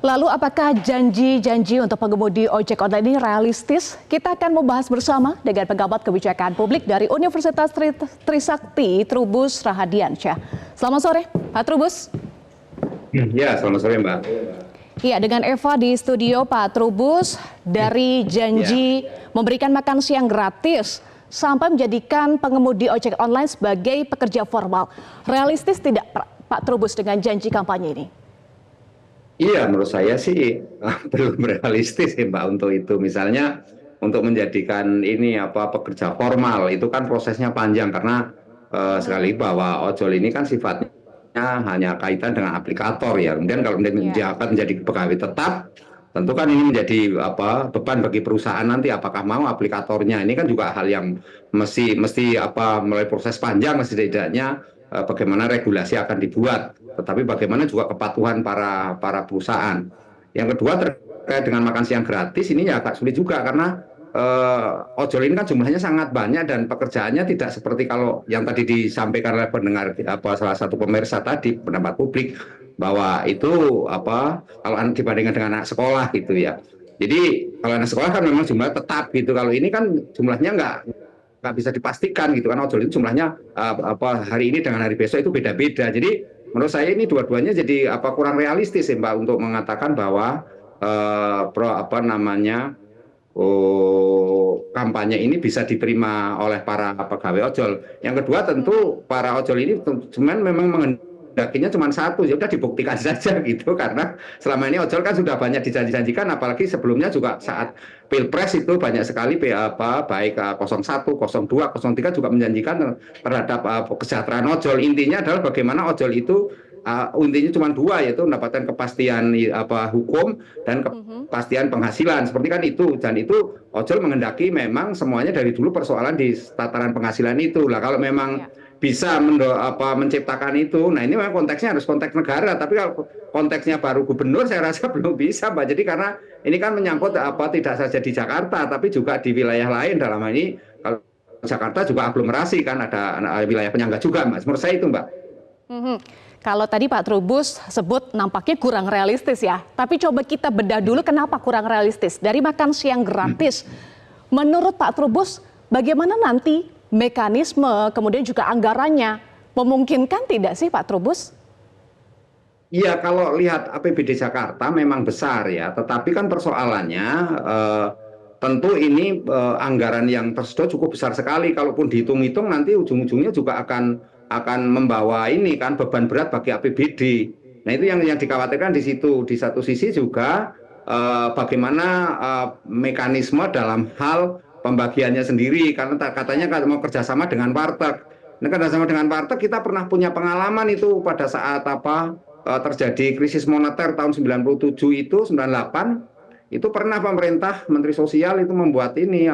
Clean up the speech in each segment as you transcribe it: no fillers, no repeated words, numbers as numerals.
Lalu apakah janji-janji untuk pengemudi ojek online ini realistis? Kita akan membahas bersama dengan pengamat kebijakan publik dari Universitas Trisakti, Trubus Rahadiansyah. Selamat sore, Pak Trubus. Ya, selamat sore, Mbak. Iya, dengan Eva di studio, Pak Trubus, dari janji memberikan makan siang gratis sampai menjadikan pengemudi ojek online sebagai pekerja formal. Realistis tidak, Pak Trubus, dengan janji kampanye ini? Iya, menurut saya sih belum realistis ya, Mbak, untuk itu. Misalnya untuk menjadikan ini pekerja formal itu kan prosesnya panjang karena sekali bahwa ojol ini kan sifatnya hanya kaitan dengan aplikator ya. Kemudian kalau dia akan menjadi pegawai tetap, tentu kan ini menjadi beban bagi perusahaan nanti apakah mau aplikatornya. Ini kan juga hal yang mesti melalui proses panjang setidaknya. Bagaimana regulasi akan dibuat, tetapi bagaimana juga kepatuhan para perusahaan. Yang kedua terkait dengan makan siang gratis ini ya agak sulit juga karena ojol ini kan jumlahnya sangat banyak dan pekerjaannya tidak seperti kalau yang tadi disampaikan oleh pendengar salah satu pemirsa tadi pendapat publik bahwa itu kalau dibandingkan dengan anak sekolah gitu ya. Jadi kalau anak sekolah kan memang jumlah tetap gitu. Kalau ini kan jumlahnya nggak bisa dipastikan gitu kan, ojol itu jumlahnya hari ini dengan hari besok itu beda-beda. Jadi menurut saya ini dua-duanya jadi kurang realistis ya, Mbak, untuk mengatakan bahwa kampanye ini bisa diterima oleh para pegawai ojol. Yang kedua tentu para ojol ini memang menghendakinya cuma satu, ya udah dibuktikan saja gitu, karena selama ini ojol kan sudah banyak dijanji-janjikan, apalagi sebelumnya juga saat Pilpres itu banyak sekali baik 01, 02, 03 juga menjanjikan terhadap kesejahteraan ojol. Intinya adalah bagaimana ojol itu intinya cuma dua, yaitu mendapatkan kepastian hukum dan kepastian penghasilan seperti kan itu, dan itu ojol menghendaki memang semuanya dari dulu persoalan di tataran penghasilan itu lah. Kalau memang bisa menciptakan itu, nah ini memang konteksnya harus konteks negara, tapi kalau konteksnya baru gubernur saya rasa belum bisa, Mbak. Jadi karena ini kan menyangkut tidak saja di Jakarta tapi juga di wilayah lain, dalam hal ini kalau Jakarta juga aglomerasi kan ada wilayah penyangga juga, Mbak. Menurut saya itu, Mbak. Kalau tadi Pak Trubus sebut nampaknya kurang realistis ya, tapi coba kita bedah dulu kenapa kurang realistis. Dari makan siang gratis, menurut Pak Trubus bagaimana nanti mekanisme kemudian juga anggarannya, memungkinkan tidak sih Pak Trubus? Iya, kalau lihat APBD Jakarta memang besar ya, tetapi kan persoalannya tentu ini anggaran yang tersedot cukup besar sekali. Kalaupun dihitung-hitung nanti ujung-ujungnya juga akan membawa ini kan beban berat bagi APBD. Nah itu yang dikhawatirkan di situ. Di satu sisi juga bagaimana mekanisme dalam hal pembagiannya sendiri, karena katanya mau kerjasama dengan warteg. Nah, kerjasama dengan warteg kita pernah punya pengalaman itu pada saat terjadi krisis moneter tahun 97 itu 98 itu pernah pemerintah Menteri Sosial itu membuat ini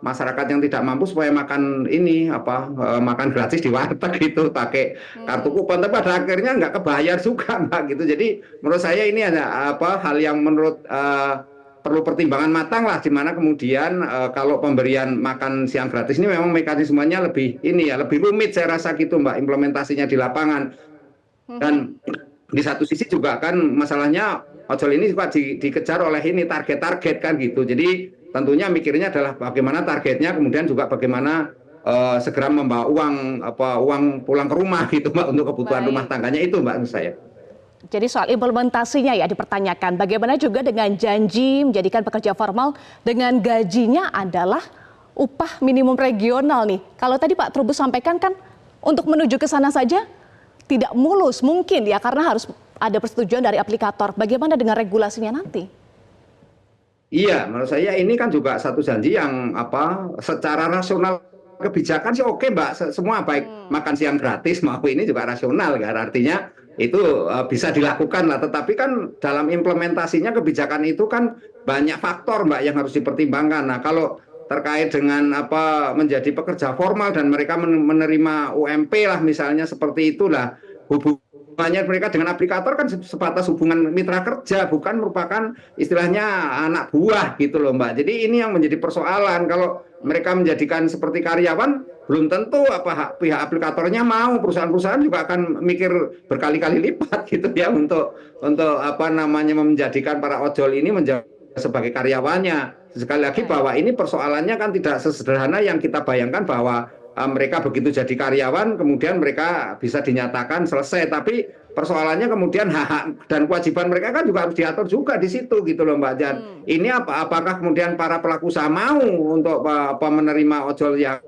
masyarakat yang tidak mampu supaya makan ini makan gratis di warteg itu pakai kartu kupon, tapi pada akhirnya nggak kebayar juga, Mbak, gitu. Jadi menurut saya ini ada hal yang menurut perlu pertimbangan matang lah, di mana kemudian kalau pemberian makan siang gratis ini memang mekanismenya lebih rumit saya rasa gitu, Mbak, implementasinya di lapangan. Dan di satu sisi juga kan masalahnya ojol ini juga dikejar oleh ini target-target kan gitu. Jadi tentunya mikirnya adalah bagaimana targetnya, kemudian juga bagaimana segera membawa uang pulang ke rumah gitu, Mbak, untuk kebutuhan rumah tangganya itu, Mbak, menurut saya. Jadi soal implementasinya ya dipertanyakan. Bagaimana juga dengan janji menjadikan pekerja formal dengan gajinya adalah upah minimum regional nih. Kalau tadi Pak Trubus sampaikan kan untuk menuju ke sana saja tidak mulus mungkin ya, karena harus ada persetujuan dari aplikator. Bagaimana dengan regulasinya nanti? Iya, menurut saya ini kan juga satu janji yang secara rasional kebijakan sih oke, Mbak. Semua baik makan siang gratis maupun ini juga rasional kan. Artinya itu bisa dilakukan lah. Tetapi kan dalam implementasinya kebijakan itu kan banyak faktor, Mbak, yang harus dipertimbangkan. Nah, kalau terkait dengan menjadi pekerja formal dan mereka menerima UMP lah misalnya seperti itulah, hubungannya mereka dengan aplikator kan sebatas hubungan mitra kerja, bukan merupakan istilahnya anak buah gitu loh, Mbak. Jadi ini yang menjadi persoalan. Kalau mereka menjadikan seperti karyawan, belum tentu pihak aplikatornya mau. Perusahaan-perusahaan juga akan mikir berkali-kali lipat gitu ya untuk apa namanya menjadikan para ojol ini menjadi sebagai karyawannya. Sekali lagi Baik. bahwa ini persoalannya kan tidak sesederhana yang kita bayangkan bahwa mereka begitu jadi karyawan kemudian mereka bisa dinyatakan selesai, tapi persoalannya kemudian hak dan kewajiban mereka kan juga harus diatur juga di situ gitu loh Mbak Jan. Ini apakah kemudian para pelaku usaha mau untuk menerima ojol yang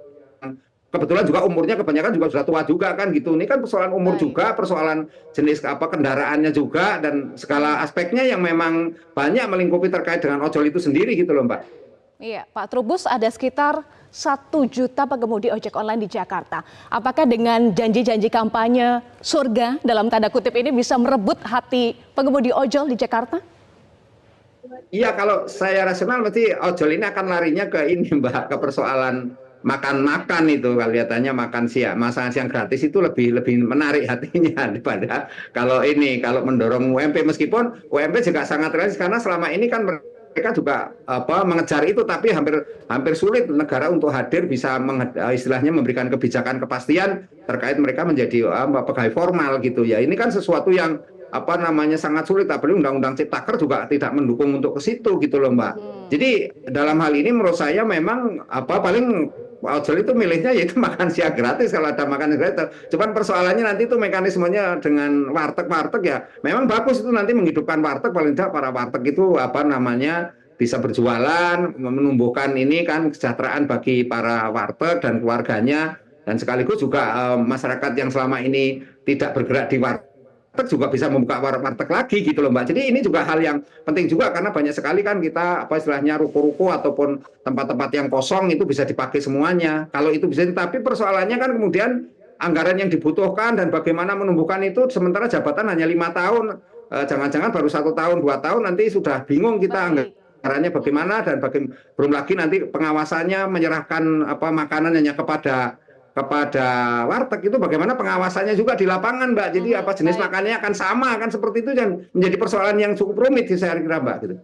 kebetulan juga umurnya kebanyakan juga sudah tua juga kan gitu. Ini kan persoalan umur Baik. juga, persoalan jenis kendaraannya juga dan segala aspeknya yang memang banyak melingkupi terkait dengan ojol itu sendiri gitu loh Mbak. Iya, Pak Trubus, ada sekitar 1 juta pengemudi ojek online di Jakarta. Apakah dengan janji-janji kampanye surga dalam tanda kutip ini bisa merebut hati pengemudi ojol di Jakarta? Iya, kalau saya rasional mesti ojol ini akan larinya ke ini Mbak, ke persoalan makan-makan itu. Kelihatannya makan siang gratis itu lebih lebih menarik hatinya daripada kalau mendorong UMP, meskipun UMP juga sangat realistis karena selama ini kan mereka juga mengejar itu, tapi hampir sulit negara untuk hadir bisa istilahnya memberikan kebijakan kepastian terkait mereka menjadi pegawai formal gitu ya. Ini kan sesuatu yang sangat sulit, apalagi undang-undang Ciptaker juga tidak mendukung untuk ke situ gitu loh Mbak. Jadi dalam hal ini menurut saya memang paling ojol itu milihnya yaitu makan siang gratis kalau ada makan gratis. Cuman persoalannya nanti itu mekanismenya dengan warteg ya. Memang bagus itu nanti menghidupkan warteg, paling tidak para warteg itu bisa berjualan, menumbuhkan ini kan kesejahteraan bagi para warteg dan keluarganya, dan sekaligus juga masyarakat yang selama ini tidak bergerak di warteg juga bisa membuka warteg lagi gitu loh Mbak. Jadi ini juga hal yang penting juga karena banyak sekali kan kita istilahnya ruko-ruko ataupun tempat-tempat yang kosong itu bisa dipakai semuanya. Kalau itu bisa, tapi persoalannya kan kemudian anggaran yang dibutuhkan dan bagaimana menumbuhkan itu, sementara jabatan hanya 5 tahun. Jangan-jangan baru 1 tahun 2 tahun nanti sudah bingung kita anggarannya bagaimana, dan belum lagi nanti pengawasannya menyerahkan makanan hanya kepada warteg, itu bagaimana pengawasannya juga di lapangan Mbak. Jadi jenis makanannya akan sama kan, seperti itu, dan menjadi persoalan yang cukup rumit saya kira Mbak gitu.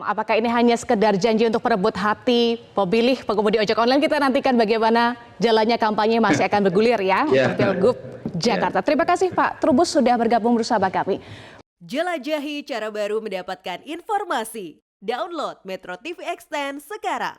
Apakah ini hanya sekedar janji untuk merebut hati pemilih pengemudi ojek online? Kita nantikan bagaimana jalannya kampanye masih akan bergulir ya untuk Pilgub Jakarta. Terima kasih Pak Trubus sudah bergabung bersama kami. Jelajahi cara baru mendapatkan informasi. Download Metro TV Extend sekarang.